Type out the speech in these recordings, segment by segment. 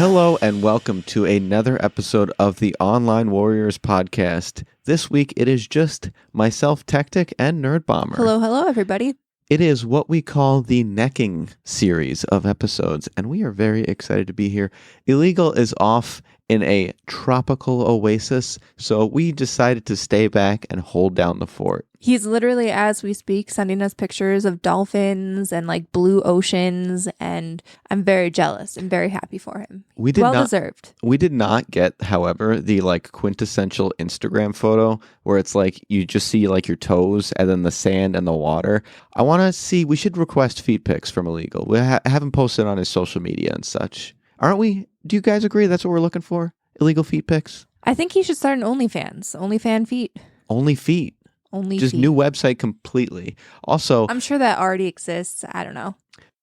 Hello and welcome to another episode of the Online Warriors podcast. This week it is just myself, Techtic, and Nerdbomber. Hello, everybody. It is what we call the necking series of episodes, and we are very excited to be here. Illegal is off in a tropical oasis, so we decided to stay back and hold down the fort. He's literally, as we speak, sending us pictures of dolphins and like blue oceans, and I'm very jealous and very happy for him. Deserved. We did not get, however, the like quintessential Instagram photo where it's like you just see like your toes and then the sand and the water. I want to see, we should request feet pics from Illegal. We haven't posted on his social media and such. Aren't we? Do you guys agree that's what we're looking for? Illegal feet pics? I think he should start an OnlyFans. OnlyFan feet. Only feet. Just new website completely. Also, I'm sure that already exists. I don't know.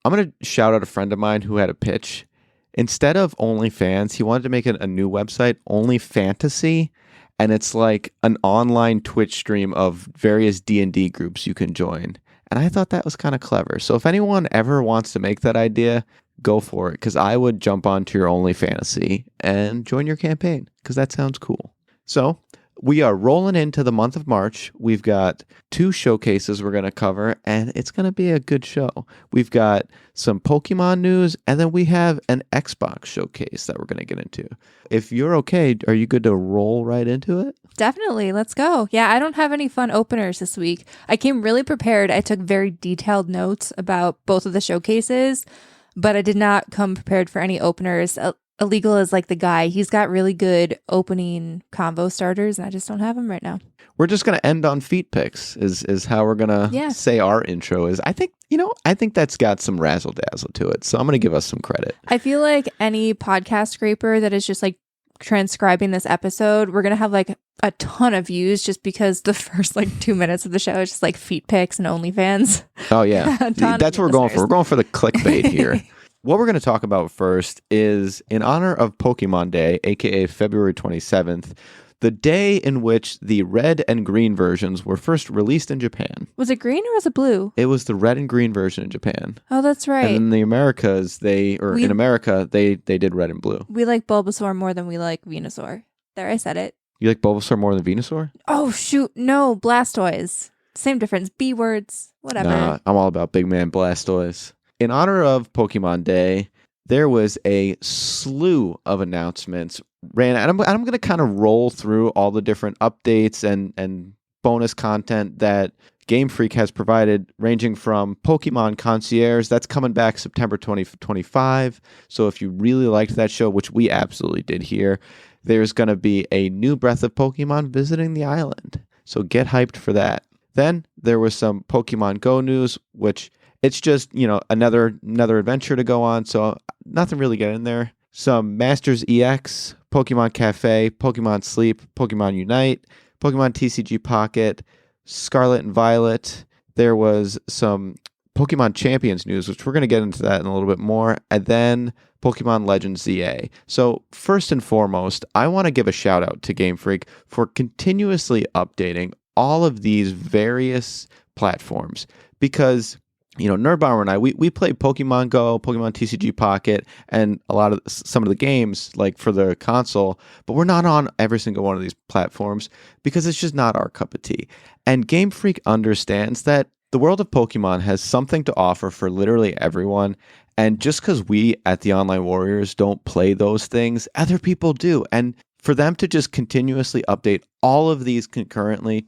I'm going to shout out a friend of mine who had a pitch. Instead of OnlyFans, he wanted to make a new website, Only Fantasy, and it's like an online Twitch stream of various D&D groups you can join. And I thought that was kind of clever. So if anyone ever wants to make that idea, go for it, because I would jump onto your Only Fantasy and join your campaign, because that sounds cool. So we are rolling into the month of March. We've got 2 showcases we're going to cover, and it's going to be a good show. We've got some Pokemon news, and then we have an Xbox showcase that we're going to get into. If you're okay, are you good to roll right into it? Definitely. Let's go. Yeah, I don't have any fun openers this week. I came really prepared. I took very detailed notes about both of the showcases, but I did not come prepared for any openers. Illegal is like the guy. He's got really good opening combo starters, and I just don't have them right now. We're just going to end on feet picks is how we're going to say our intro is. I think that's got some razzle dazzle to it. So I'm going to give us some credit. I feel like any podcast scraper that is just like transcribing this episode, we're going to have like a ton of views just because the first like 2 minutes of the show is just like feet picks and OnlyFans. Oh, yeah. That's what we're going for. We're going for the clickbait here. What we're going to talk about first is in honor of Pokémon Day, aka February 27th, the day in which the red and green versions were first released in Japan. Was it green or was it blue? It was the red and green version in Japan. Oh, that's right. And in the Americas, in America, they did red and blue. We like Bulbasaur more than we like Venusaur. There, I said it. You like Bulbasaur more than Venusaur? Oh, shoot. No, Blastoise. Same difference. B words. Whatever. Nah, I'm all about big man Blastoise. In honor of Pokemon Day, there was a slew of announcements. And I'm going to kind of roll through all the different updates and bonus content that Game Freak has provided, ranging from Pokémon Concierge, that's coming back September 2025. So if you really liked that show, which we absolutely did here, there's going to be a new Breath of Pokemon visiting the island. So get hyped for that. Then there was some Pokemon Go news, which it's just, another adventure to go on, so nothing really get in there. Some Masters EX, Pokemon Cafe, Pokemon Sleep, Pokemon Unite, Pokemon TCG Pocket, Scarlet and Violet. There was some Pokemon Champions news, which we're going to get into that in a little bit more, and then Pokémon Legends ZA. So first and foremost, I want to give a shout out to Game Freak for continuously updating all of these various platforms, because Nerdbomber and I, we play Pokemon Go, Pokemon TCG Pocket, and some of the games like for the console, but we're not on every single one of these platforms because it's just not our cup of tea. And Game Freak understands that the world of Pokemon has something to offer for literally everyone. And just because we at the Online Warriors don't play those things, other people do. And for them to just continuously update all of these concurrently,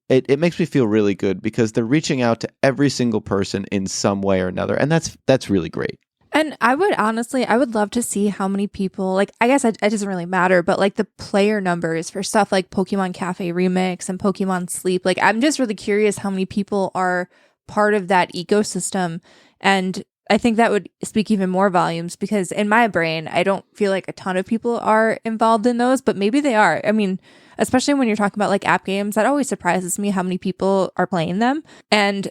It makes me feel really good because they're reaching out to every single person in some way or another. And that's really great. And I would love to see how many people, like, I guess it doesn't really matter, but like the player numbers for stuff like Pokemon Cafe Remix and Pokemon Sleep. Like, I'm just really curious how many people are part of that ecosystem. And I think that would speak even more volumes because in my brain, I don't feel like a ton of people are involved in those, but maybe they are. I mean, especially when you're talking about like app games, that always surprises me how many people are playing them. And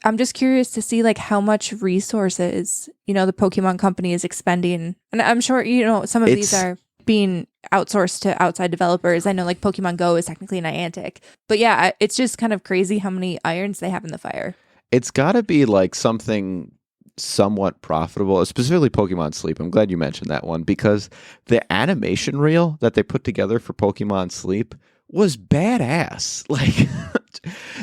I'm just curious to see like how much resources, the Pokemon company is expending. And I'm sure, some of these are being outsourced to outside developers. I know like Pokemon Go is technically Niantic, but yeah, it's just kind of crazy how many irons they have in the fire. It's got to be like something somewhat profitable, specifically Pokemon Sleep. I'm glad you mentioned that one because the animation reel that they put together for Pokemon Sleep was badass. Like,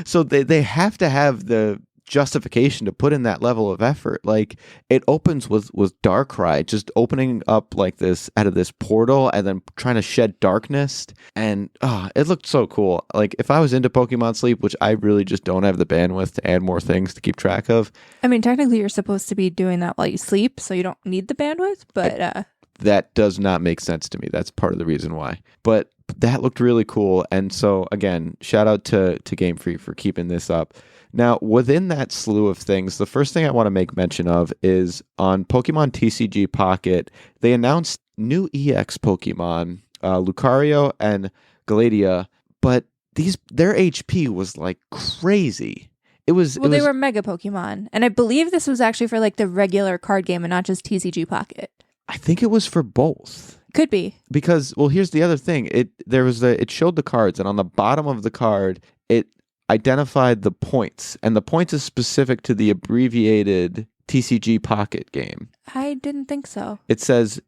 so they have to have the justification to put in that level of effort. Like, it opens with Darkrai just opening up like this out of this portal and then trying to shed darkness, and it looked so cool. Like, if I was into Pokemon Sleep, which I really just don't have the bandwidth to add more things to keep track of. I mean, technically you're supposed to be doing that while you sleep, so you don't need the bandwidth, but that does not make sense to me. That's part of the reason why. But that looked really cool. And so again, shout out to Game Freak for keeping this up. Now, within that slew of things, the first thing I want to make mention of is on Pokemon TCG Pocket, they announced new EX Pokemon, Lucario and Galadia, but their HP was like crazy. They were Mega Pokemon, and I believe this was actually for like the regular card game and not just TCG Pocket. I think it was for both. Could be. Because, well, here's the other thing. It showed the cards, and on the bottom of the card, it identified the points, and the points is specific to the abbreviated TCG Pocket game. I didn't think so. It says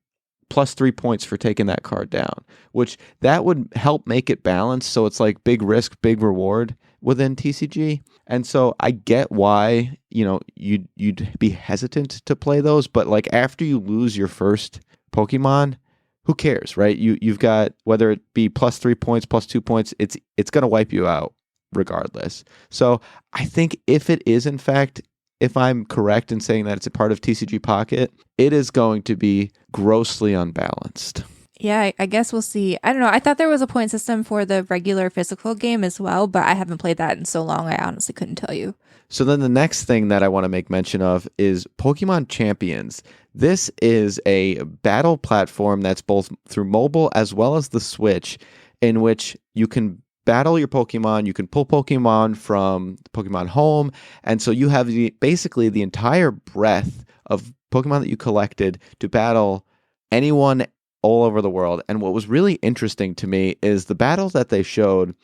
+3 points for taking that card down, which that would help make it balanced, so it's like big risk, big reward within TCG. And so I get why, you'd be hesitant to play those, but like after you lose your first Pokemon, who cares, right? You've got, whether it be +3 points, +2 points, it's going to wipe you out regardless. So I think if it is, in fact, if I'm correct in saying that it's a part of TCG Pocket, it is going to be grossly unbalanced. Yeah, I guess we'll see. I don't know. I thought there was a point system for the regular physical game as well, but I haven't played that in so long, I honestly couldn't tell you. So then the next thing that I want to make mention of is Pokemon Champions. This is a battle platform that's both through mobile as well as the Switch, in which you can battle your Pokemon, you can pull Pokemon from Pokemon Home, and so you have basically the entire breadth of Pokemon that you collected to battle anyone all over the world. And what was really interesting to me is the battles that they showed.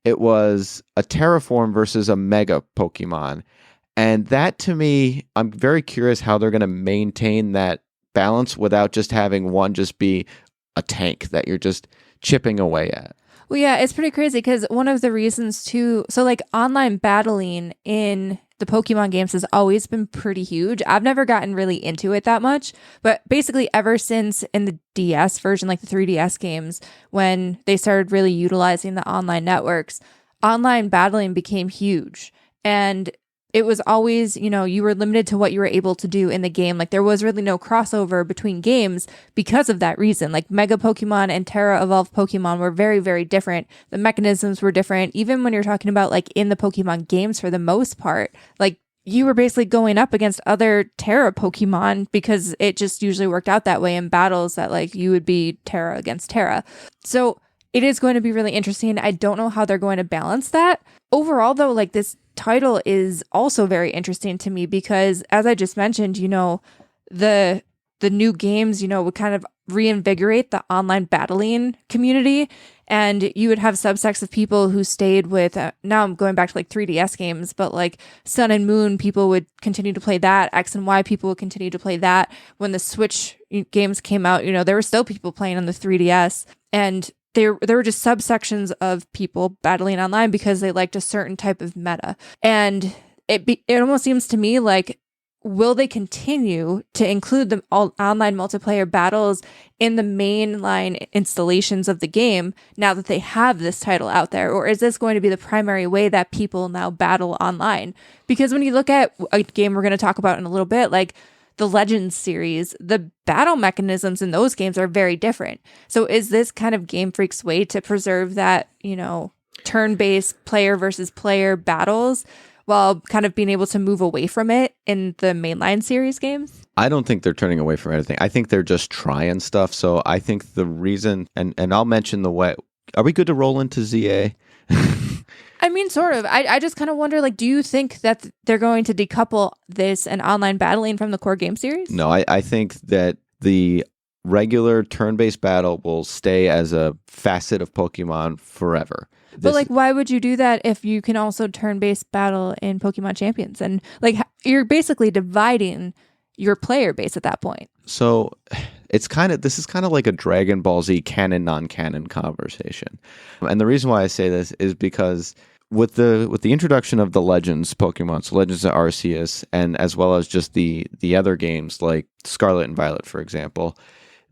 It was a Terraform versus a Mega Pokemon. And that, to me, I'm very curious how they're going to maintain that balance without just having one just be a tank that you're just chipping away at. Well, yeah, it's pretty crazy because one of the reasons too, so like online battling in the Pokemon games has always been pretty huge. I've never gotten really into it that much, but basically ever since in the DS version, like the 3DS games, when they started really utilizing the online networks, online battling became huge. And it was always, you were limited to what you were able to do in the game. Like there was really no crossover between games because of that reason. Like Mega Pokemon and Terra Evolved Pokemon were very, very different. The mechanisms were different. Even when you're talking about like in the Pokemon games for the most part, like you were basically going up against other Terra Pokemon because it just usually worked out that way in battles that like you would be Terra against Terra. So it is going to be really interesting. I don't know how they're going to balance that. Overall, though, like this title is also very interesting to me because, as I just mentioned, the new games, would kind of reinvigorate the online battling community, and you would have subsects of people who stayed with, now I'm going back to like 3DS games, but like Sun and Moon people would continue to play that, X and Y people would continue to play that. When the Switch games came out, there were still people playing on the 3DS, and there were just subsections of people battling online because they liked a certain type of meta. And it almost seems to me like, will they continue to include the online multiplayer battles in the mainline installations of the game now that they have this title out there? Or is this going to be the primary way that people now battle online? Because when you look at a game we're going to talk about in a little bit, like the Legends series, the battle mechanisms in those games are very different. So is this kind of Game Freak's way to preserve that, turn-based player versus player battles while kind of being able to move away from it in the mainline series games? I don't think they're turning away from anything. I think they're just trying stuff. So I think the reason, and I'll mention the way, are we good to roll into ZA? I mean, sort of. I just kind of wonder, like, do you think that they're going to decouple this and online battling from the core game series? No, I think that the regular turn-based battle will stay as a facet of Pokemon forever. But like, why would you do that if you can also turn-based battle in Pokemon Champions? And like, you're basically dividing your player base at that point. So this is kind of like a Dragon Ball Z canon non-canon conversation. And the reason why I say this is because with the introduction of the Legends Pokemon, so Legends of Arceus, and as well as just the other games like Scarlet and Violet, for example,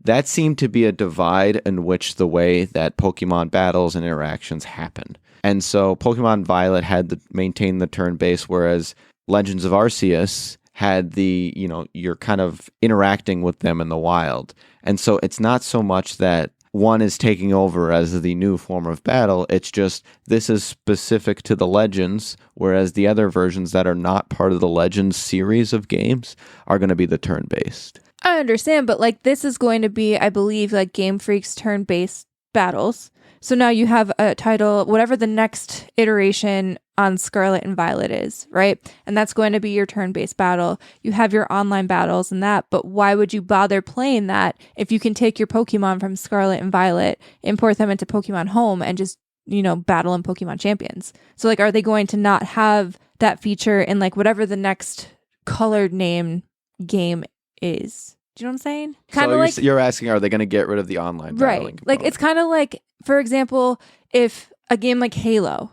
that seemed to be a divide in which the way that Pokemon battles and interactions happen. And so Pokemon Violet had maintained the turn base, whereas Legends of Arceus had you're kind of interacting with them in the wild. And so it's not so much that one is taking over as the new form of battle. It's just this is specific to the Legends, whereas the other versions that are not part of the Legends series of games are going to be the turn-based. I understand, but like this is going to be, I believe, like Game Freak's turn-based battles. So now you have a title, whatever the next iteration on Scarlet and Violet is, right? And that's going to be your turn-based battle. You have your online battles and that, but why would you bother playing that if you can take your Pokemon from Scarlet and Violet, import them into Pokemon Home, and just, battle in Pokemon Champions? So like, are they going to not have that feature in like whatever the next colored name game is? Do you know what I'm saying? Kind of like you're asking, are they going to get rid of the online battling right? component? Like it's kind of like, for example, if a game like Halo,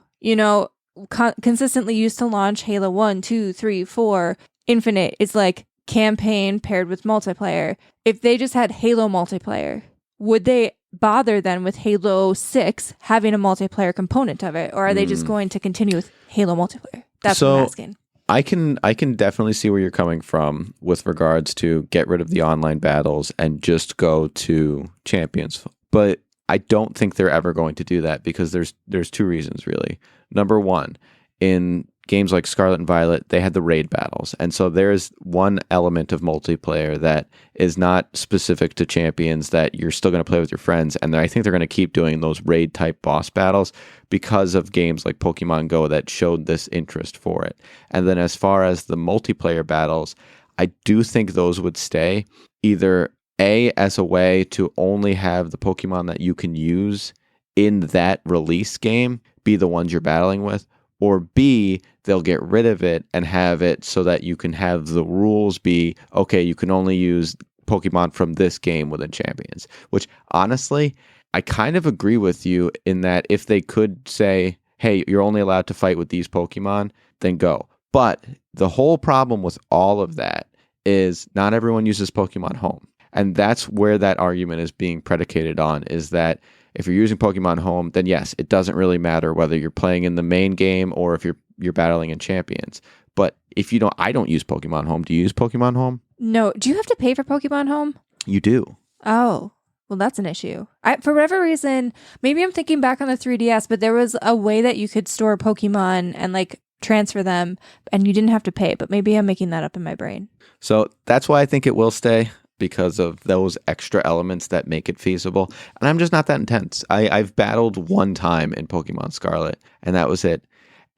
consistently used to launch Halo 1, 2, 3, 4, Infinite is like campaign paired with multiplayer. If they just had Halo multiplayer, would they bother then with Halo 6 having a multiplayer component of it, or are they just going to continue with Halo multiplayer? That's what I'm asking. I can definitely see where you're coming from with regards to get rid of the online battles and just go to Champions. But I don't think they're ever going to do that because there's two reasons really. Number one, in games like Scarlet and Violet, they had the raid battles. And so there's one element of multiplayer that is not specific to Champions that you're still going to play with your friends. And I think they're going to keep doing those raid type boss battles because of games like Pokemon Go that showed this interest for it. And then as far as the multiplayer battles, I do think those would stay either as a way to only have the Pokemon that you can use in that release game be the ones you're battling with, or B, they'll get rid of it and have it so that you can have the rules be, okay, you can only use Pokemon from this game within Champions, which honestly, I kind of agree with you in that if they could say, hey, you're only allowed to fight with these Pokemon, then go. But the whole problem with all of that is not everyone uses Pokemon Home. And that's where that argument is being predicated on, is that if you're using Pokemon Home, then yes, it doesn't really matter whether you're playing in the main game or if you're battling in Champions. But if you don't, I don't use Pokemon Home. Do you use Pokemon Home? No. Do you have to pay for Pokemon Home? You do. Oh, well, that's an issue. For whatever reason, maybe I'm thinking back on the 3DS, but there was a way that you could store Pokemon and like transfer them and you didn't have to pay, but maybe I'm making that up in my brain. So that's why I think it will stay, because of those extra elements that make it feasible. And I'm just not that intense. I've battled one time in Pokemon Scarlet, and that was it.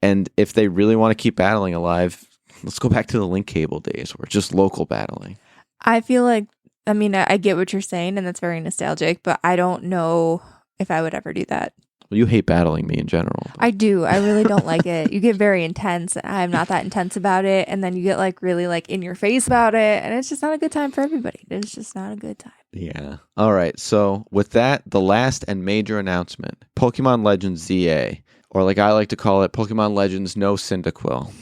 And if they really want to keep battling alive, let's go back to the link cable days where it's just local battling. I feel like, I get what you're saying, and that's very nostalgic, but I don't know if I would ever do that. Well, you hate battling me in general. I do. I really don't like it. You get very intense. I'm not that intense about it. And then you get like really like in your face about it. And it's just not a good time for everybody. It's just not a good time. Yeah. All right. So with that, the last and major announcement, Pokemon Legends ZA, or like I like to call it, Pokemon Legends No Cyndaquil.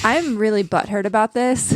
I'm really butthurt about this.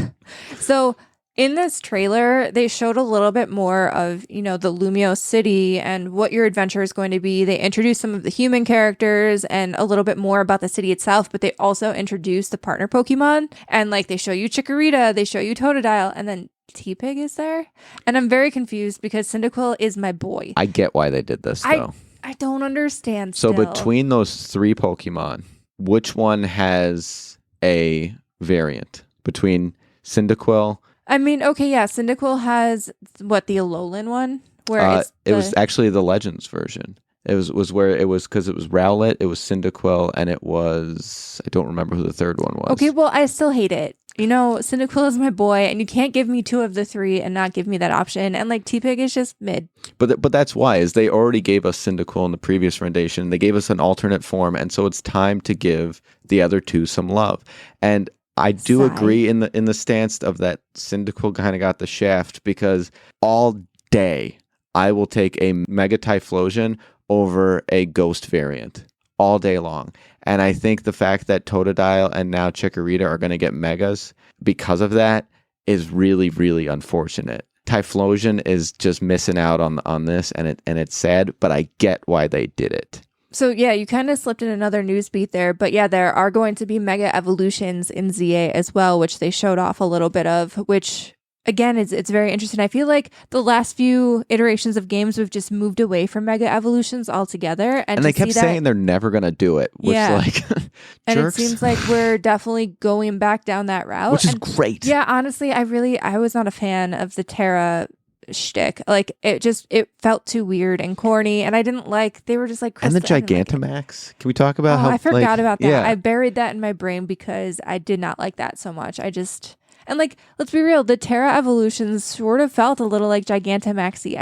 So in this trailer, they showed a little bit more of, the Lumio city and what your adventure is going to be. They introduced some of the human characters and a little bit more about the city itself, but they also introduced the partner Pokemon. And like they show you Chikorita, they show you Totodile, and then T-Pig is there. And I'm very confused because Cyndaquil is my boy. I get why they did this, though. I don't understand So still. between those three Pokemon, which one has a variant between Cyndaquil? Cyndaquil has the Alolan one, where it was actually the Legends version. It was where it was, because it was Rowlet, it was Cyndaquil, and it was, I don't remember who the third one was. Okay, well, I still hate it. Cyndaquil is my boy, and you can't give me 2 of the 3 and not give me that option. And like T-Pig is just mid. But that's why, is they already gave us Cyndaquil in the previous rendition. They gave us an alternate form, and so it's time to give the other 2 some love. And I do agree in the stance of that Cyndaquil kind of got the shaft, because all day I will take a Mega Typhlosion over a Ghost variant all day long. And I think the fact that Totodile and now Chikorita are going to get Megas because of that is really, really unfortunate. Typhlosion is just missing out on this, and it's sad, but I get why they did it. So yeah, you kind of slipped in another news beat there, but yeah, there are going to be Mega Evolutions in ZA as well, which they showed off a little bit of, which again, it's very interesting. I feel like the last few iterations of games we've just moved away from Mega Evolutions altogether. And they kept saying they're never going to do it, which and it seems like we're definitely going back down that route. Which is great. Yeah, honestly, I was not a fan of the Terra shtick. Like, it felt too weird and corny, and I didn't like, they were just like and the Gigantamax. Can we talk about how I forgot about that. Yeah. I buried that in my brain because I did not like that so much. And like, let's be real, the Terra evolutions sort of felt a little like Gigantamaxy.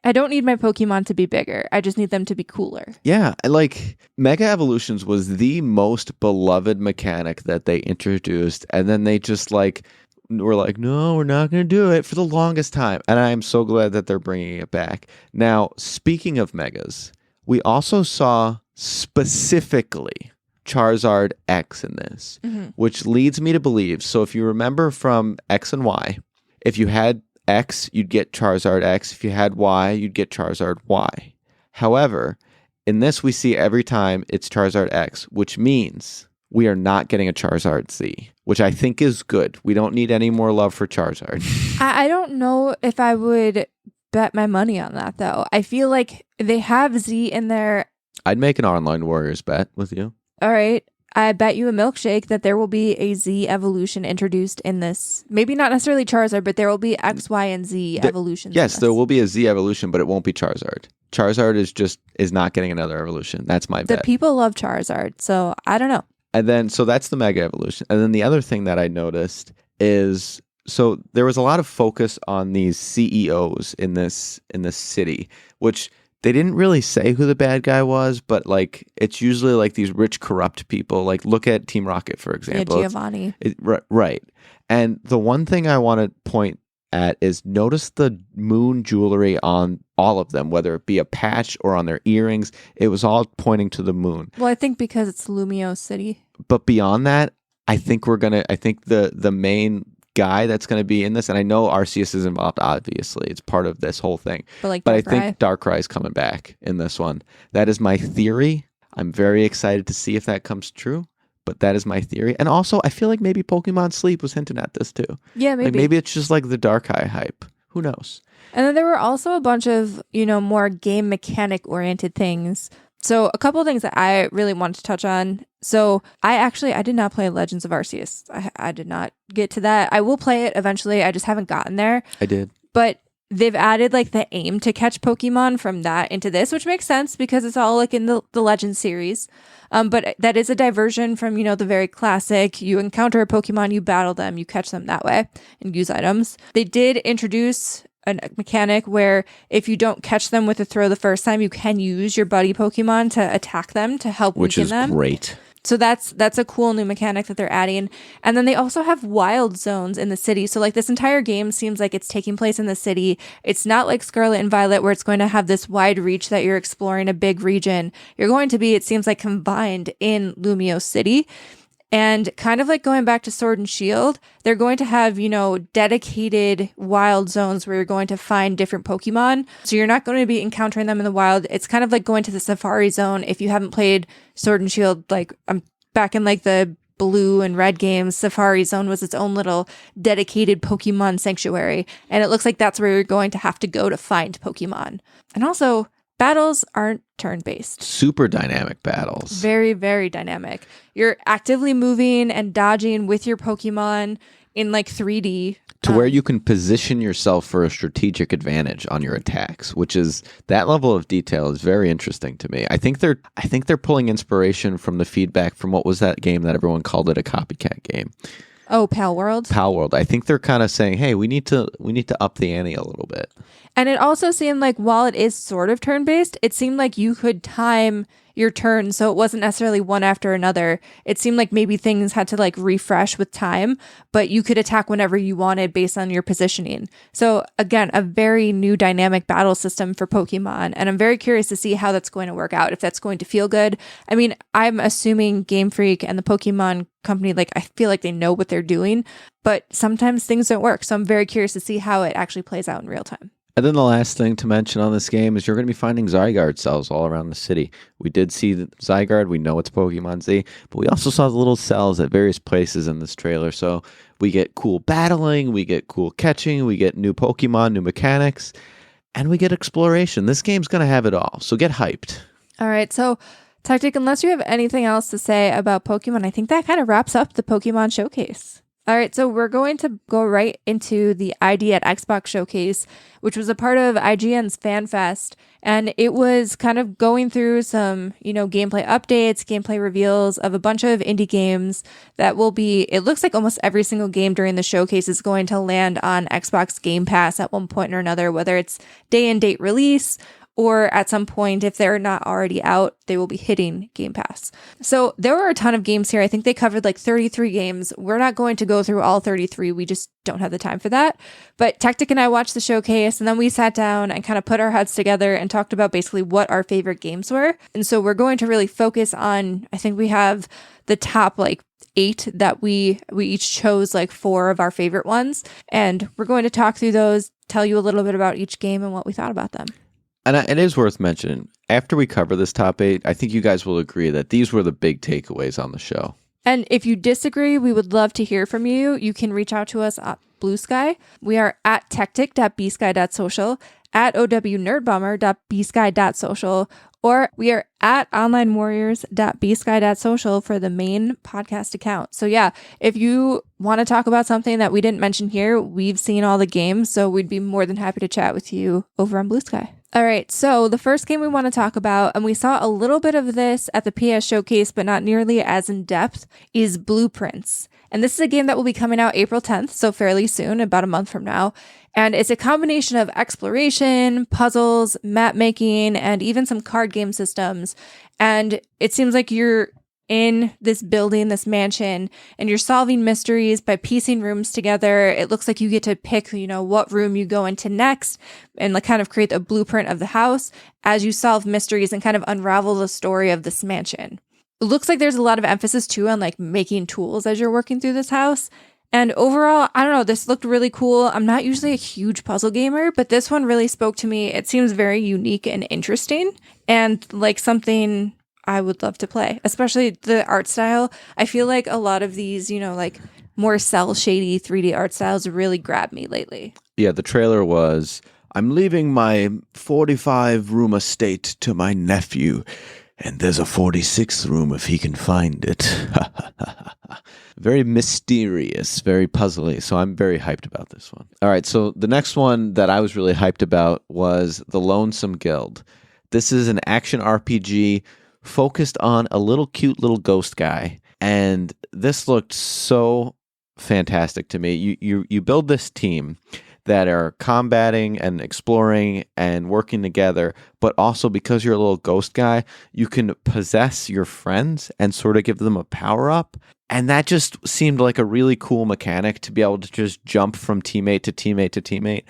I don't need my Pokemon to be bigger. I just need them to be cooler. Yeah, like Mega Evolutions was the most beloved mechanic that they introduced, and then they just were like, no, we're not going to do it for the longest time. And I am so glad that they're bringing it back. Now, speaking of Megas, we also saw specifically Charizard X in this, which leads me to believe, so if you remember from X and Y, if you had X, you'd get Charizard X. If you had Y, you'd get Charizard Y. However, in this, we see every time it's Charizard X, which means we are not getting a Charizard Z, which I think is good. We don't need any more love for Charizard. I don't know if I would bet my money on that, though. I feel like they have Z in there. I'd make an Online Warriors bet with you. All right. I bet you a milkshake that there will be a Z evolution introduced in this. Maybe not necessarily Charizard, but there will be X, Y, and Z evolutions. Yes, there will be a Z evolution, but it won't be Charizard. Charizard is not getting another evolution. That's my bet. The people love Charizard, so I don't know. And then, so that's the Mega Evolution. And then the other thing that I noticed is, so there was a lot of focus on these CEOs in this city, which they didn't really say who the bad guy was, but like it's usually like these rich, corrupt people. Like look at Team Rocket, for example. Yeah, Giovanni. Right. And the one thing I want to point at is notice the moon jewelry on all of them, whether it be a patch or on their earrings. It was all pointing to the moon. Well, I think because it's Lumio City. But beyond that, I think the main guy that's going to be in this, and I know Arceus is involved, obviously it's part of this whole thing, but I think Darkrai is coming back in this one. That is my theory. I'm very excited to see if that comes true, but that is my theory. And also I feel like maybe Pokemon Sleep was hinting at this too. Yeah, maybe. Like maybe it's just like the Darkrai hype, who knows. And then there were also a bunch of more game mechanic oriented things. So a couple of things that I really wanted to touch on. So I did not play Legends of Arceus. I did not get to that. I will play it eventually. I just haven't gotten there. I did. But they've added like the aim to catch Pokemon from that into this, which makes sense because it's all like in the Legends series. But that is a diversion from, the very classic, you encounter a Pokemon, you battle them, you catch them that way and use items. They did introduce a mechanic where if you don't catch them with a throw the first time, you can use your buddy Pokemon to attack them to help weaken them. Which is great. So that's a cool new mechanic that they're adding. And then they also have wild zones in the city. So like this entire game seems like it's taking place in the city. It's not like Scarlet and Violet where it's going to have this wide reach that you're exploring a big region. You're going to be, it seems like, confined in Lumio City. And kind of like going back to Sword and Shield, they're going to have, dedicated wild zones where you're going to find different Pokemon. So you're not going to be encountering them in the wild. It's kind of like going to the Safari Zone. If you haven't played Sword and Shield, like back in like the Blue and Red games, Safari Zone was its own little dedicated Pokemon sanctuary. And it looks like that's where you're going to have to go to find Pokemon. And also, battles aren't turn-based. Super dynamic battles. Very, very dynamic. You're actively moving and dodging with your Pokemon in like 3D. To where you can position yourself for a strategic advantage on your attacks, which is, that level of detail is very interesting to me. I think they're pulling inspiration from the feedback from what was that game that everyone called it a copycat game. Oh, Pal World. Pal World. I think they're kind of saying, hey, we need to up the ante a little bit. And it also seemed like while it is sort of turn-based, it seemed like you could time your turn, so it wasn't necessarily one after another. It seemed like maybe things had to like refresh with time, but you could attack whenever you wanted based on your positioning. So again, a very new dynamic battle system for Pokemon, and I'm very curious to see how that's going to work out, if that's going to feel good. I mean, I'm assuming Game Freak and the Pokemon company, like, I feel like they know what they're doing, but sometimes things don't work. So I'm very curious to see how it actually plays out in real time. And then the last thing to mention on this game is you're going to be finding Zygarde cells all around the city. We did see the Zygarde. We know it's Pokemon Z, but we also saw the little cells at various places in this trailer. So we get cool battling, we get cool catching, we get new Pokemon, new mechanics, and we get exploration. This game's going to have it all. So get hyped. All right. So Techtic, unless you have anything else to say about Pokemon, I think that kind of wraps up the Pokemon Showcase. All right, so we're going to go right into the ID at Xbox Showcase, which was a part of IGN's FanFest, and it was kind of going through some, gameplay updates, gameplay reveals of a bunch of indie games that will be, it looks like almost every single game during the showcase is going to land on Xbox Game Pass at one point or another, whether it's day and date release, or at some point, if they're not already out, they will be hitting Game Pass. So there were a ton of games here. I think they covered like 33 games. We're not going to go through all 33. We just don't have the time for that. But Techtic and I watched the showcase, and then we sat down and kind of put our heads together and talked about basically what our favorite games were. And so we're going to really focus on, I think we have the top like 8 that we each chose like 4 of our favorite ones. And we're going to talk through those, tell you a little bit about each game and what we thought about them. And it is worth mentioning, after we cover this top 8, I think you guys will agree that these were the big takeaways on the show. And if you disagree, we would love to hear from you. You can reach out to us at Blue Sky. We are at techtic.bsky.social, at ownerdbomber.bsky.social, or we are at onlinewarriors.bsky.social for the main podcast account. So yeah, if you want to talk about something that we didn't mention here, we've seen all the games, so we'd be more than happy to chat with you over on Blue Sky. All right, so the first game we want to talk about, and we saw a little bit of this at the PS Showcase, but not nearly as in depth, is Blueprints. And this is a game that will be coming out April 10th, so fairly soon, about a month from now. And it's a combination of exploration, puzzles, map making, and even some card game systems. And it seems like you're in this building, this mansion, and you're solving mysteries by piecing rooms together. It looks like you get to pick, what room you go into next and like kind of create a blueprint of the house as you solve mysteries and kind of unravel the story of this mansion. It looks like there's a lot of emphasis too on like making tools as you're working through this house. And overall, I don't know, this looked really cool. I'm not usually a huge puzzle gamer, but this one really spoke to me. It seems very unique and interesting and like something I would love to play, especially the art style. I feel like a lot of these, like more cel shady 3D art styles really grab me lately. Yeah, the trailer was, I'm leaving my 45-room estate to my nephew, and there's a 46th room if he can find it. Very mysterious, very puzzly, so I'm very hyped about this one. All right, so the next one that I was really hyped about was the Lonesome Guild. This is an action RPG focused on a little cute little ghost guy, and this looked so fantastic to me. You build this team that are combating and exploring and working together, but also because you're a little ghost guy, you can possess your friends and sort of give them a power up. And that just seemed like a really cool mechanic to be able to just jump from teammate to teammate to teammate.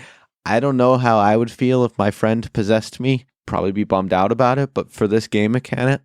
I don't know how I would feel if my friend possessed me. Probably be bummed out about it, but for this game mechanic,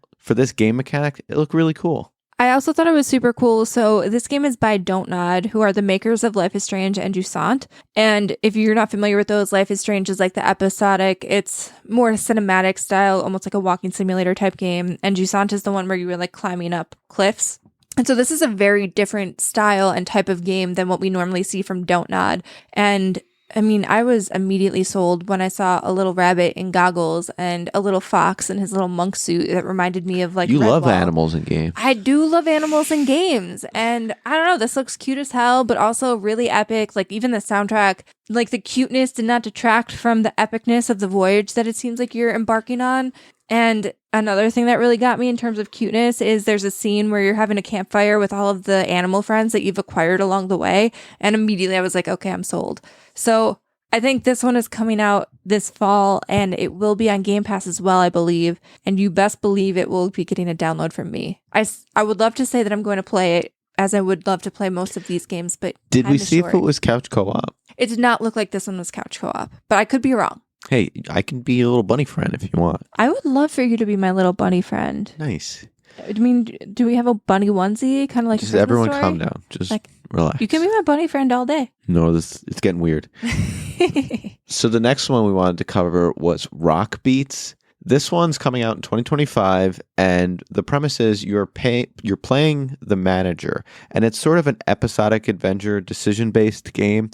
it looked really cool. I also thought it was super cool. So this game is by Don't Nod, who are the makers of Life is Strange and Jusant. And if you're not familiar with those, Life is Strange is like the episodic, it's more cinematic style, almost like a walking simulator type game. And Jusant is the one where you were like climbing up cliffs. And so this is a very different style and type of game than what we normally see from Don't Nod. And I mean, I was immediately sold when I saw a little rabbit in goggles and a little fox in his little monk suit that reminded me of like You love Redwall. animals in games. I do love animals in games. And I don't know, this looks cute as hell, but also really epic. Like even the soundtrack, like the cuteness did not detract from the epicness of the voyage that it seems like you're embarking on. And another thing that really got me in terms of cuteness is there's a scene where you're having a campfire with all of the animal friends that you've acquired along the way. And immediately I was like, okay, I'm sold. So I think this one is coming out this fall and it will be on Game Pass as well, I believe. And you best believe it will be getting a download from me. I would love to say that I'm going to play it, as I would love to play most of these games, but did we see if it was couch co-op? It did not look like this one was couch co-op, but I could be wrong. Hey, I can be a little bunny friend if you want. I would love for you to be my little bunny friend. Nice. I mean, do we have a bunny onesie? Kind of like just everyone story? Calm down. Just like, relax. You can be my bunny friend all day. No, it's getting weird. So the next one we wanted to cover was Rock Beats. This one's coming out in 2025, and the premise is you're playing the manager, and it's sort of an episodic adventure, decision-based game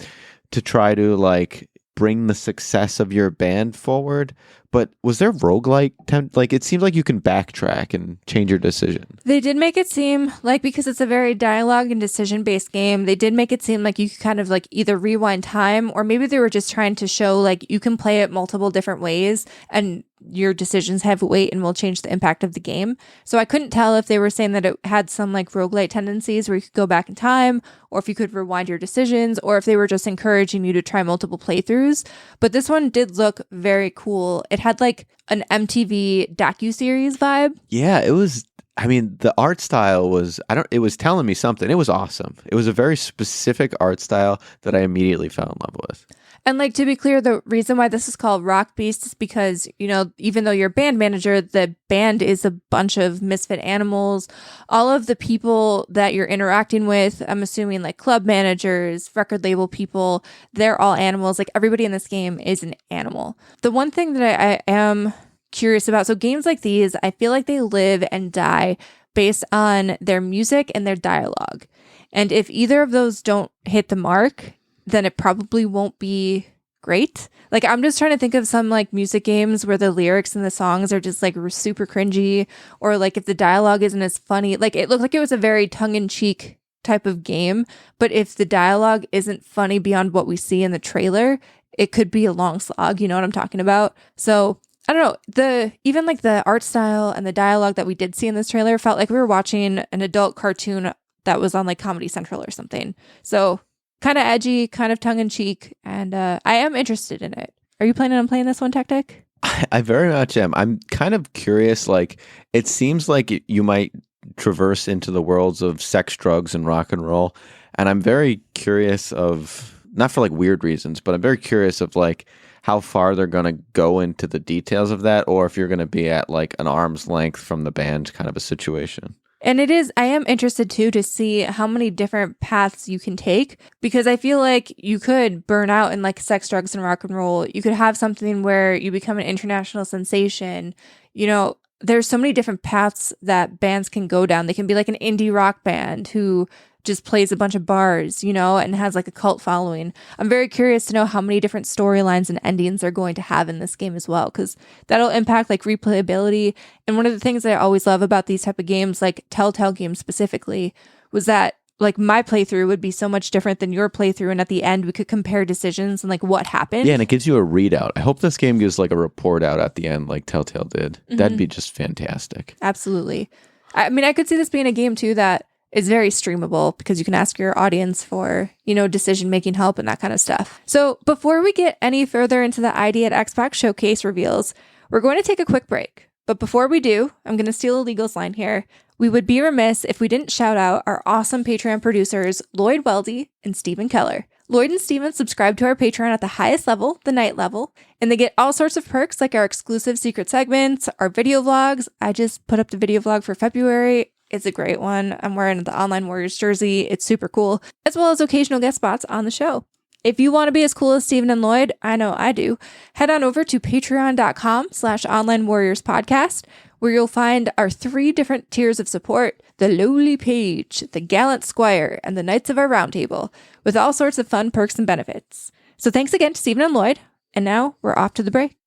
to try to like bring the success of your band forward. But was there roguelike? Like, it seems like you can backtrack and change your decision. They did make it seem like, because it's a very dialogue and decision-based game, they did make it seem like you could kind of like either rewind time, or maybe they were just trying to show like you can play it multiple different ways and your decisions have weight and will change the impact of the game. So I couldn't tell if they were saying that it had some like roguelite tendencies where you could go back in time, or if you could rewind your decisions, or if they were just encouraging you to try multiple playthroughs. But this one did look very cool. It had like an MTV docuseries vibe. Yeah, it was. I mean, the art style was, it was telling me something. It was awesome. It was a very specific art style that I immediately fell in love with. And like, to be clear, the reason why this is called Rock Beast is because, you know, even though you're band manager, the band is a bunch of misfit animals. All of the people that you're interacting with, I'm assuming like club managers, record label people, they're all animals. Like, everybody in this game is an animal. The one thing that I am curious about, so games like these, I feel like they live and die based on their music and their dialogue. And if either of those don't hit the mark, then it probably won't be great. Like, I'm just trying to think of some like music games where the lyrics and the songs are just like super cringy, or like if the dialogue isn't as funny. Like, it looked like it was a very tongue-in-cheek type of game, but if the dialogue isn't funny beyond what we see in the trailer, it could be a long slog. You know what I'm talking about? So I don't know, even like the art style and the dialogue that we did see in this trailer felt like we were watching an adult cartoon that was on like Comedy Central or something. So kind of edgy, kind of tongue-in-cheek, and I am interested in it. Are you planning on playing this one, Techtic? I very much am. I'm kind of curious. Like, it seems like you might traverse into the worlds of sex, drugs, and rock and roll, and I'm very curious of, not for like weird reasons, but I'm very curious of like how far they're going to go into the details of that, or if you're going to be at like an arm's length from the band kind of a situation. And I am interested too to see how many different paths you can take, because I feel like you could burn out in like sex, drugs, and rock and roll. You could have something where you become an international sensation. You know, there's so many different paths that bands can go down. They can be like an indie rock band who just plays a bunch of bars, you know, and has like a cult following. I'm very curious to know how many different storylines and endings they're going to have in this game as well, because that'll impact like replayability. And one of the things that I always love about these type of games, like Telltale games specifically, was that like my playthrough would be so much different than your playthrough, and at the end we could compare decisions and like what happened. Yeah, and it gives you a readout. I hope this game gives like a report out at the end like Telltale did. Mm-hmm. That'd be just fantastic. Absolutely. I mean, I could see this being a game too that is very streamable, because you can ask your audience for, you know, decision-making help and that kind of stuff. So before we get any further into the ID at Xbox Showcase reveals, we're going to take a quick break. But before we do, I'm going to steal a Legals line here. We would be remiss if we didn't shout out our awesome Patreon producers, Lloyd Weldy and Stephen Keller. Lloyd and Steven subscribe to our Patreon at the highest level, the night level, and they get all sorts of perks like our exclusive secret segments, our video vlogs. I just put up the video vlog for February. It's a great one. I'm wearing the Online Warriors jersey. It's super cool, as well as occasional guest spots on the show. If you want to be as cool as Steven and Lloyd, I know I do, head on over to patreon.com/Online Warriors podcast, where you'll find our 3 different tiers of support: the lowly page, the gallant squire, and the knights of our round table, with all sorts of fun perks and benefits. So thanks again to Steven and Lloyd. And now we're off to the break.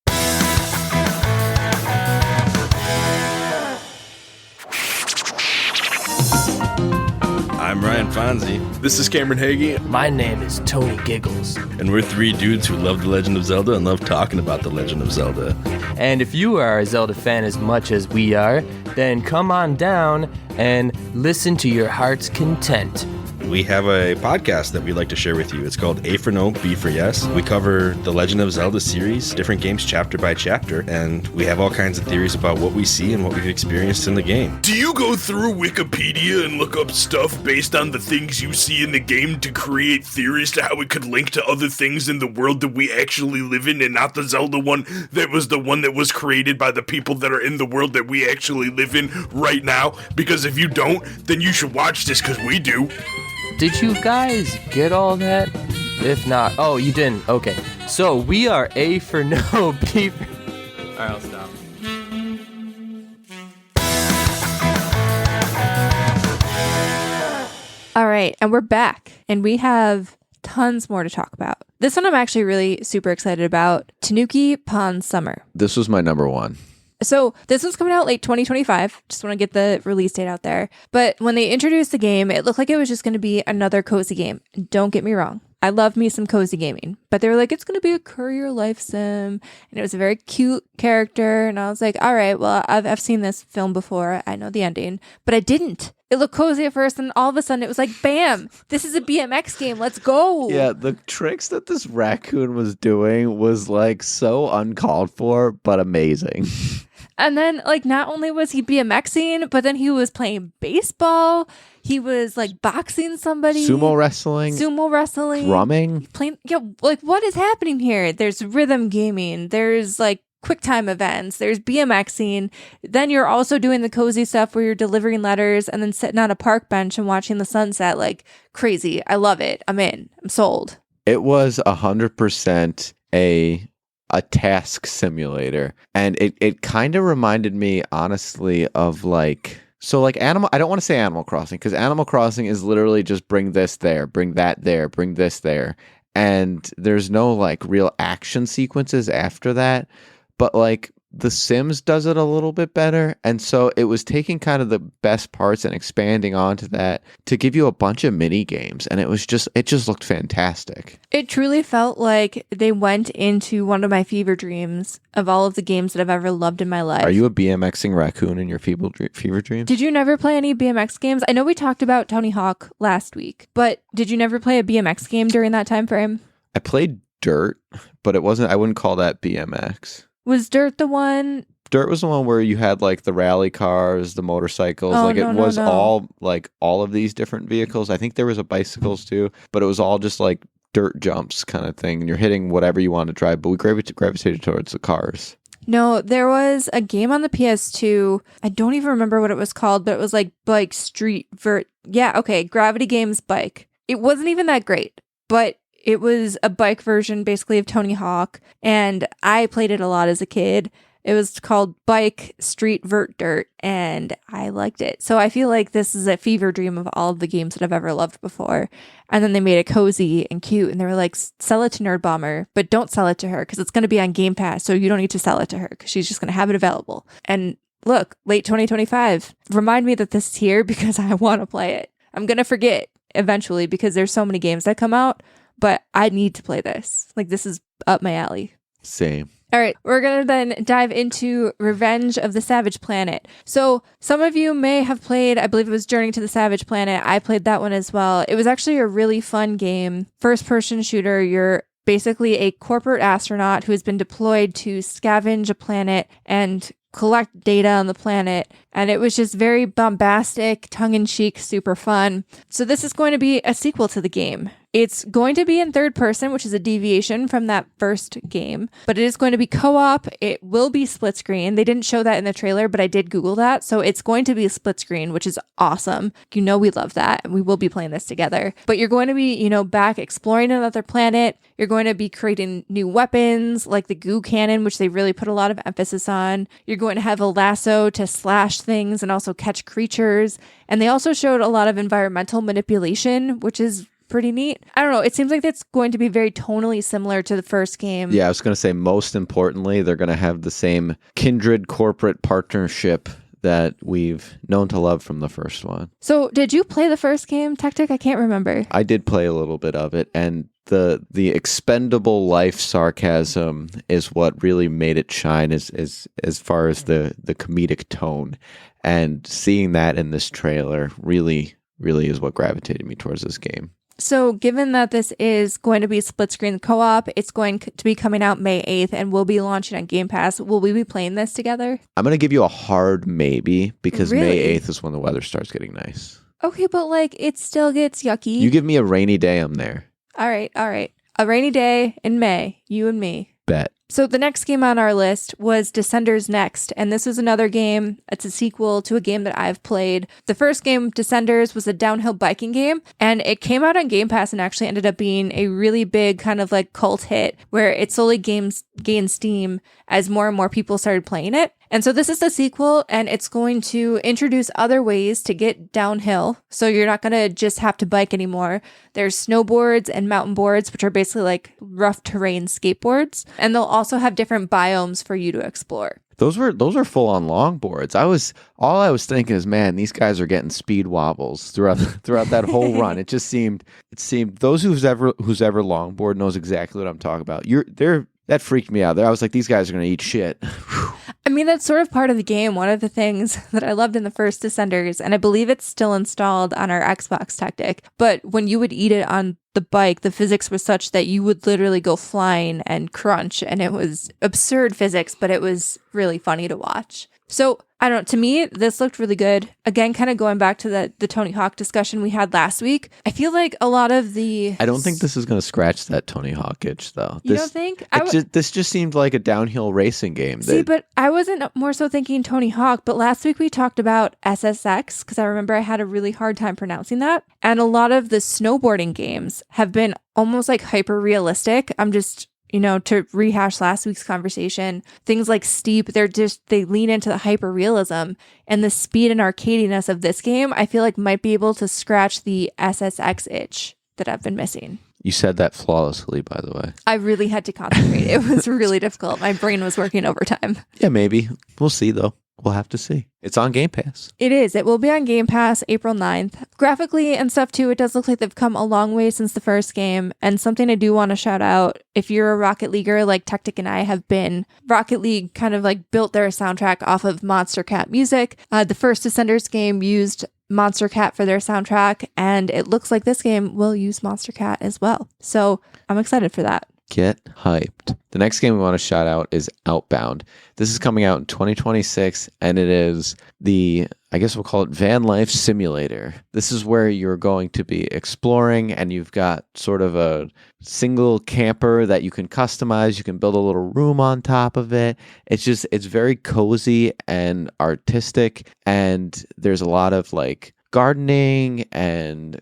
I'm Ryan Fonzie. This is Cameron Hagee. My name is Tony Giggles. And we're three dudes who love The Legend of Zelda and love talking about The Legend of Zelda. And if you are a Zelda fan as much as we are, then come on down and listen to your heart's content. We have a podcast that we'd like to share with you. It's called A for No, B for Yes. We cover the Legend of Zelda series, different games chapter by chapter, and we have all kinds of theories about what we see and what we've experienced in the game. Do you go through Wikipedia and look up stuff based on the things you see in the game to create theories to how it could link to other things in the world that we actually live in, and not the Zelda one that was the one that was created by the people that are in the world that we actually live in right now? Because if you don't, then you should watch this, because we do. Did you guys get all that? If not, oh, you didn't. Okay. So we are A for No, B for... All right, I'll stop. All right, and we're back, and we have tons more to talk about. This one I'm actually really super excited about. Tanuki Pond Summer. This was my number one. So this one's coming out late 2025. Just want to get the release date out there. But when they introduced the game, it looked like it was just going to be another cozy game. Don't get me wrong. I love me some cozy gaming. But they were like, it's going to be a courier life sim. And it was a very cute character. And I was like, all right, well, I've seen this film before. I know the ending. But I didn't. It looked cozy at first, and all of a sudden it was like, bam, this is a BMX game. Let's go. Yeah, the tricks that this raccoon was doing was like so uncalled for, but amazing. And then, like, not only was he BMXing, but then he was playing baseball. He was like boxing somebody. Sumo wrestling. Drumming. Playing, yeah, like, what is happening here? There's rhythm gaming. There's like QuickTime events. There's BMXing. Then you're also doing the cozy stuff where you're delivering letters and then sitting on a park bench and watching the sunset. Like, crazy. I love it. I'm in. I'm sold. It was 100% a task simulator, and it kind of reminded me, honestly, of like, so like I don't want to say Animal Crossing, because Animal Crossing is literally just bring this there, bring that there, bring this there, and there's no like real action sequences after that. But like The Sims does it a little bit better, and so it was taking kind of the best parts and expanding onto that to give you a bunch of mini games, and it just looked fantastic. It truly felt like they went into one of my fever dreams of all of the games that I've ever loved in my life. Are you a BMXing raccoon in your fever dreams? Did you never play any BMX games? I know we talked about Tony Hawk last week, but did you never play a BMX game during that time frame? I played Dirt, but I wouldn't call that BMX. Was Dirt the one? Dirt was the one where you had like the rally cars, the motorcycles. Oh, like no, it no, was no. all of these different vehicles. I think there was a bicycles too, but it was all just like dirt jumps kind of thing. And you're hitting whatever you want to drive, but we gravitated towards the cars. No, there was a game on the PS2. I don't even remember what it was called, but it was like Bike Street Gravity Games Bike. It wasn't even that great, but it was a bike version basically of Tony Hawk, and I played it a lot as a kid. It was called Bike Street Vert Dirt, and I liked it. So I feel like this is a fever dream of all of the games that I've ever loved before. And then they made it cozy and cute, and they were like, sell it to Nerdbomber, but don't sell it to her because it's going to be on Game Pass, so you don't need to sell it to her because she's just going to have it available. And look, late 2025, remind me that this is here because I want to play it. I'm going to forget eventually because there's so many games that come out, but I need to play this. Like, this is up my alley. Same. All right, we're going to then dive into Revenge of the Savage Planet. So some of you may have played, I believe it was Journey to the Savage Planet. I played that one as well. It was actually a really fun game. First-person shooter. You're basically a corporate astronaut who has been deployed to scavenge a planet and collect data on the planet. And it was just very bombastic, tongue-in-cheek, super fun. So this is going to be a sequel to the game. It's going to be in third person, which is a deviation from that first game, but it is going to be co-op. It will be split screen. They didn't show that in the trailer, but I did Google that. So it's going to be a split screen, which is awesome. You know, we love that. And we will be playing this together, but you're going to be, back exploring another planet. You're going to be creating new weapons like the goo cannon, which they really put a lot of emphasis on. You're going to have a lasso to slash things and also catch creatures. And they also showed a lot of environmental manipulation, which is pretty neat. I don't know. It seems like it's going to be very tonally similar to the first game. Yeah, I was going to say, most importantly, they're going to have the same kindred corporate partnership that we've known to love from the first one. So did you play the first game, Techtic? I can't remember. I did play a little bit of it, and the expendable life sarcasm is what really made it shine as far as the comedic tone. And seeing that in this trailer really is what gravitated me towards this game. So given that this is going to be split screen co-op, it's going to be coming out May 8th and will be launching on Game Pass. Will we be playing this together? I'm going to give you a hard maybe because Really? May 8th is when the weather starts getting nice. Okay, but like it still gets yucky. You give me a rainy day, I'm there. All right. A rainy day in May, you and me. Bet. So the next game on our list was Descenders Next, and this was another game. It's a sequel to a game that I've played. The first game, Descenders, was a downhill biking game, and it came out on Game Pass and actually ended up being a really big kind of like cult hit where it slowly gained steam as more and more people started playing it. And so this is the sequel, and it's going to introduce other ways to get downhill. So you're not going to just have to bike anymore. There's snowboards and mountain boards, which are basically like rough terrain skateboards. And they'll also have different biomes for you to explore. Those were full on longboards. All I was thinking is, man, these guys are getting speed wobbles throughout that whole run. It seemed those who's ever longboard knows exactly what I'm talking about. That freaked me out. I was like, these guys are going to eat shit. I mean, that's sort of part of the game. One of the things that I loved in the first Descenders, and I believe it's still installed on our Xbox Techtic, but when you would eat it on the bike, the physics was such that you would literally go flying and crunch, and it was absurd physics, but it was really funny to watch. So, I don't know, to me, this looked really good. Again, kind of going back to the Tony Hawk discussion we had last week, I feel like a lot of the... I don't think this is going to scratch that Tony Hawk itch, though. You don't think? This just seemed like a downhill racing game. See, but I wasn't more so thinking Tony Hawk, but last week we talked about SSX, because I remember I had a really hard time pronouncing that. And a lot of the snowboarding games have been almost like hyper-realistic. I'm just... to rehash last week's conversation, things like Steep, they lean into the hyper realism, and the speed and arcadiness of this game, I feel like might be able to scratch the SSX itch that I've been missing. You said that flawlessly, by the way. I really had to concentrate. It was really difficult. My brain was working overtime. Yeah, maybe. We'll see, though. We'll have to see. It's on Game Pass. It is. It will be on Game Pass April 9th. Graphically and stuff too, it does look like they've come a long way since the first game. And something I do want to shout out, if you're a Rocket Leaguer like Techtic and I have been, Rocket League kind of like built their soundtrack off of Monster Cat music. The first Descenders game used Monster Cat for their soundtrack, and it looks like this game will use Monster Cat as well. So I'm excited for that. Get hyped. The next game we want to shout out is Outbound. This is coming out in 2026, and it is I guess we'll call it van life simulator. This is where you're going to be exploring, and you've got sort of a single camper that you can customize. You can build a little room on top of it. It's very cozy and artistic, and there's a lot of like gardening and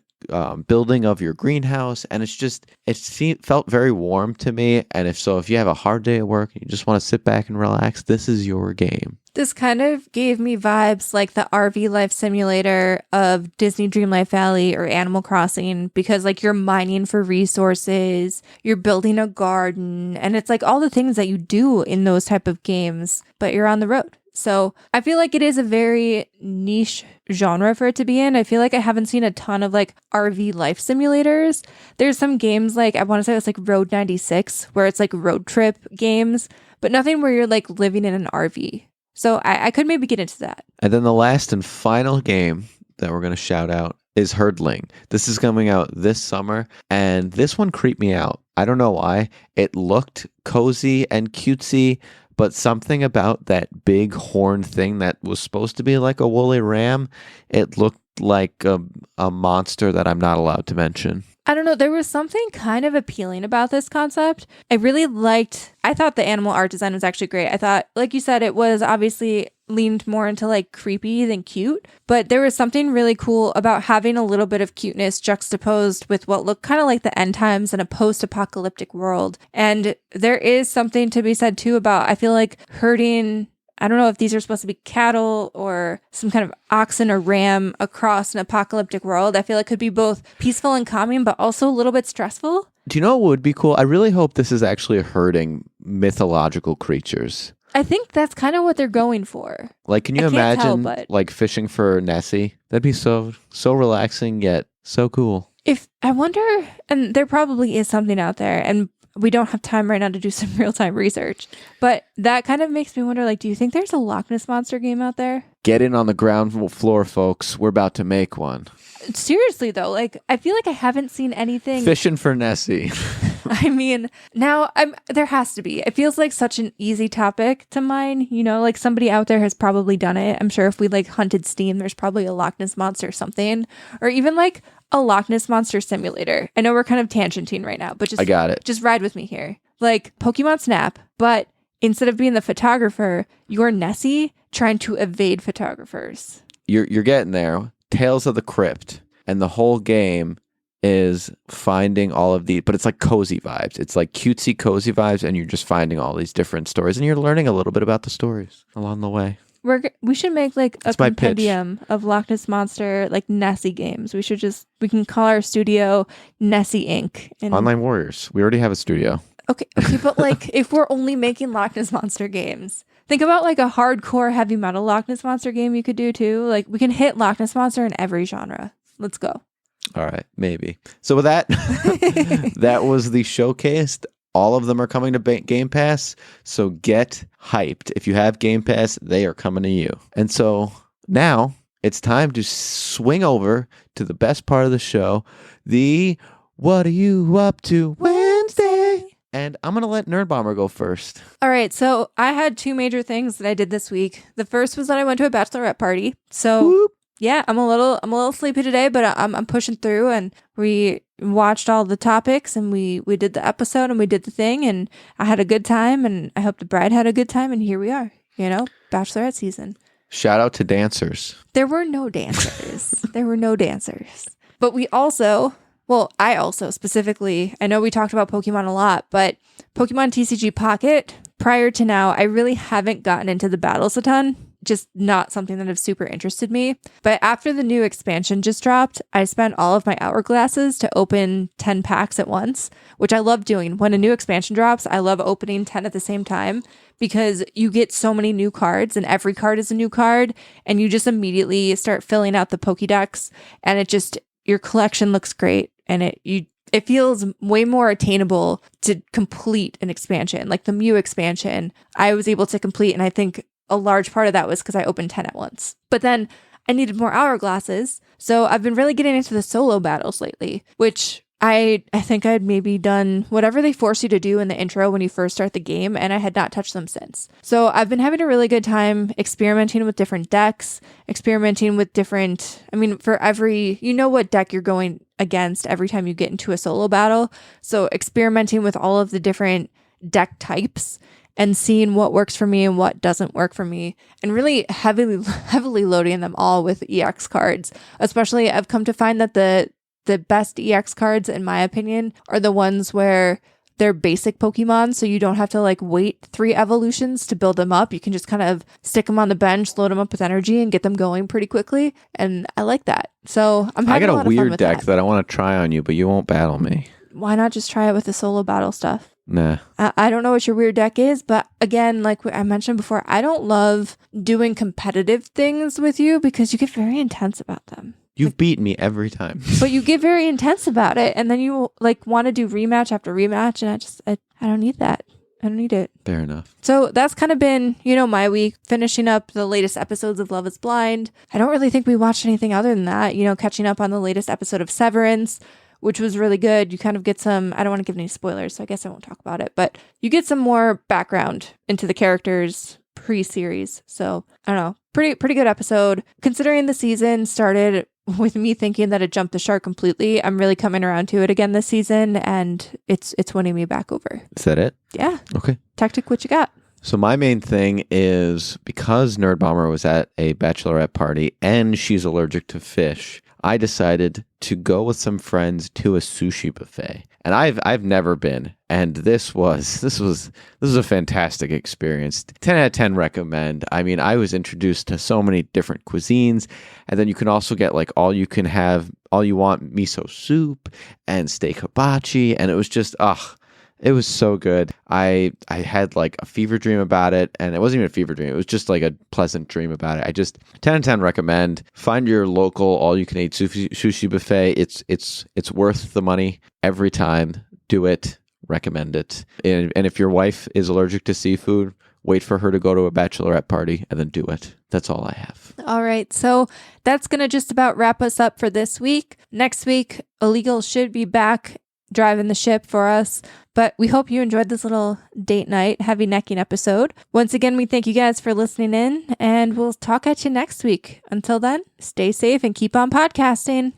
building of your greenhouse, and it felt very warm to me. And if you have a hard day at work and you just want to sit back and relax, this is your game. This kind of gave me vibes like the RV life simulator of Disney Dream Life Valley or Animal Crossing, because like you're mining for resources, you're building a garden, and it's like all the things that you do in those type of games, but you're on the road. So I feel like it is a very niche genre for it to be in. I feel like I haven't seen a ton of like RV life simulators. There's some games like, I want to say it's like Road 96, where it's like road trip games, but nothing where you're like living in an RV. So I could maybe get into that. And then the last and final game that we're going to shout out is Herdling. This is coming out this summer, and this one creeped me out. I don't know why. It looked cozy and cutesy, but something about that big horn thing that was supposed to be like a woolly ram, it looked like a monster that I'm not allowed to mention. I don't know. There was something kind of appealing about this concept. I thought the animal art design was actually great. I thought, like you said, it was obviously leaned more into like creepy than cute, but there was something really cool about having a little bit of cuteness juxtaposed with what looked kind of like the end times in a post-apocalyptic world. And there is something to be said too about, I feel like herding, I don't know if these are supposed to be cattle or some kind of oxen or ram across an apocalyptic world. I feel like could be both peaceful and calming, but also a little bit stressful. Do you know what would be cool? I really hope this is actually herding mythological creatures. I think that's kind of what they're going for. Like, can you I can't tell, imagine but- like fishing for Nessie? That'd be so relaxing yet so cool. If I wonder, and there probably is something out there, and we don't have time right now to do some real-time research, but that kind of makes me wonder, like, do you think there's a Loch Ness Monster game out there? Get in on the ground floor, folks. We're about to make one. Seriously, though, like, I feel like I haven't seen anything. Fishing for Nessie. I mean, now there has to be. It feels like such an easy topic to mine. You know, like somebody out there has probably done it. I'm sure if we like hunted Steam, there's probably a Loch Ness Monster or something, or even like a Loch Ness Monster simulator. I know we're kind of tangenting right now, but just I got it. Just ride with me here. Like Pokemon Snap, but instead of being the photographer, you're Nessie trying to evade photographers. You're getting there. Tales of the Crypt, and the whole game is finding all of but it's like cozy vibes. It's like cutesy cozy vibes, and you're just finding all these different stories, and you're learning a little bit about the stories along the way. We should make like a That's my pitch. compendium of Loch Ness Monster, like Nessie games. We can call our studio Nessie Inc. And Online Warriors. We already have a studio. Okay, but like if we're only making Loch Ness Monster games, think about like a hardcore heavy metal Loch Ness Monster game you could do too. Like we can hit Loch Ness Monster in every genre. Let's go. All right, maybe. So with that, that was the showcase. All of them are coming to Game Pass, so get hyped. If you have Game Pass, they are coming to you. And so now it's time to swing over to the best part of the show, the What Are You Up To Wednesday? And I'm going to let Nerdbomber go first. All right, so I had two major things that I did this week. The first was that I went to a bachelorette party. So Whoop. yeah, I'm a little sleepy today, but I'm pushing through, and we watched all the topics, and we did the episode, and we did the thing, and I had a good time, and I hope the bride had a good time, and here we are, you know, bachelorette season. Shout out to dancers. There were no dancers. But I also specifically, I know we talked about Pokemon a lot, but Pokemon TCG Pocket, prior to now, I really haven't gotten into the battles a ton. Just not something that have super interested me. But after the new expansion just dropped, I spent all of my hourglasses to open 10 packs at once, which I love doing. When a new expansion drops, I love opening 10 at the same time because you get so many new cards and every card is a new card, and you just immediately start filling out the Pokédex, and your collection looks great, and it feels way more attainable to complete an expansion. Like the Mew expansion, I was able to complete, and I think a large part of that was because I opened 10 at once. But then I needed more hourglasses, so I've been really getting into the solo battles lately, which I think I'd maybe done whatever they force you to do in the intro when you first start the game, and I had not touched them since. So I've been having a really good time experimenting with different decks, for every, you know what deck you're going against every time you get into a solo battle. So experimenting with all of the different deck types and seeing what works for me and what doesn't work for me, and really heavily loading them all with EX cards. Especially, I've come to find that the best EX cards, in my opinion, are the ones where they're basic Pokemon, so you don't have to like wait 3 evolutions to build them up. You can just kind of stick them on the bench, load them up with energy, and get them going pretty quickly. And I like that. So I'm having a lot of fun with I got a weird deck that I want to try on you, but you won't battle me. Why not just try it with the solo battle stuff? Nah. I don't know what your weird deck is, but again, like I mentioned before, I don't love doing competitive things with you because you get very intense about them. You've beaten me every time. But you get very intense about it, and then you like want to do rematch after rematch, and I don't need that. I don't need it. Fair enough. So that's kind of been, my week, finishing up the latest episodes of Love is Blind. I don't really think we watched anything other than that, catching up on the latest episode of Severance, which was really good. You kind of get some, I don't want to give any spoilers, so I guess I won't talk about it, but you get some more background into the characters pre-series. So I don't know, pretty good episode. Considering the season started with me thinking that it jumped the shark completely, I'm really coming around to it again this season, and it's winning me back over. Is that it? Yeah. Okay. Techtic, what you got? So my main thing is, because Nerdbomber was at a bachelorette party and she's allergic to fish, I decided to go with some friends to a sushi buffet. And I've never been, and this was a fantastic experience. 10 out of 10 recommend. I mean, I was introduced to so many different cuisines, and then you can also get like all you want miso soup and steak hibachi, and it was just It was so good. I had like a fever dream about it, and it wasn't even a fever dream. It was just like a pleasant dream about it. I just 10 out of 10 recommend. Find your local all-you-can-eat sushi buffet. It's worth the money every time. Do it. Recommend it. And if your wife is allergic to seafood, wait for her to go to a bachelorette party and then do it. That's all I have. All right. So that's going to just about wrap us up for this week. Next week, Illegal should be back driving the ship for us. But we hope you enjoyed this little date night, heavy necking episode. Once again, we thank you guys for listening in, and we'll talk at you next week. Until then, stay safe and keep on podcasting.